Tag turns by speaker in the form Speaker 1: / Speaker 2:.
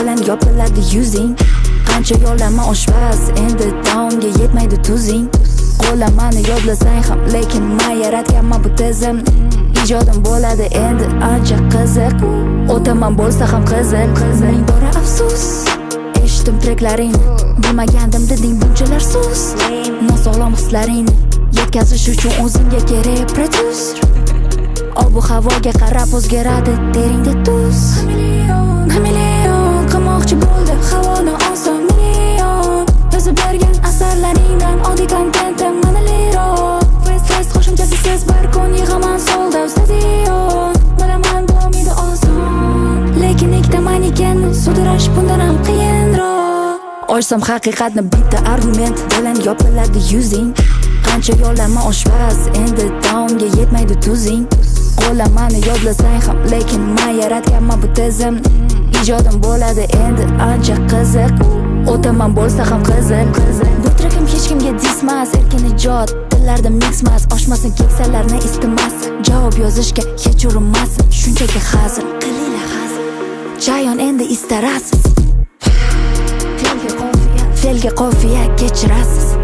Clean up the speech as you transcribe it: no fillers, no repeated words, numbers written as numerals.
Speaker 1: bilan yopiladi yuzing. Qancha yo'lama oshpaz, endi taomga yetmaydi tuzing. Qo'lamani yodlasang ham, lekin men yaratganman bu tizimni. Ijodim bo'ladi endi ancha qiziq, o'taman bo'lsa ham qizil. Ming bora afsus, eshitdim treklaringni, bilmagandim deding bunchalar sus. Nosog'lom hislaringni yetkazish uchun o'zingga kerak prodyuser. Ob-u havoga qarab o'zgaradi teringda tuz. Million qilmoqchi bo'ldi havoni oson million. Yozib bergan asarlaringdan oddiy kontentim manaliroq. Stress qo'shimchasi siz bir kun yig'aman sold out stadion. Bilaman bo'lmaydi oson, lekin ikkita manikenni sudirash bundan ham qiyinroq. Ochsam haqiqatni bitta argument bilan yopiladi yuzing. Qancha yo'lama oshpaz, endi taomga yetmaydi tuzing. Qo'lamani yodlasang ham, lekin men yaratganman bu tizimni. Ijodim bo'ladi endi ancha qiziq, o'taman bo'lsa ham qizil. Bu trekim hech kimga dismas, erkin ijod, tillarda mixmas. Oshmasin keksalarni istimas, javob yozishga hech urinmasin. Shunchaki hazil, qilinglar hazil. Chayon endi istarasiz, felga qofiya kechirasiz.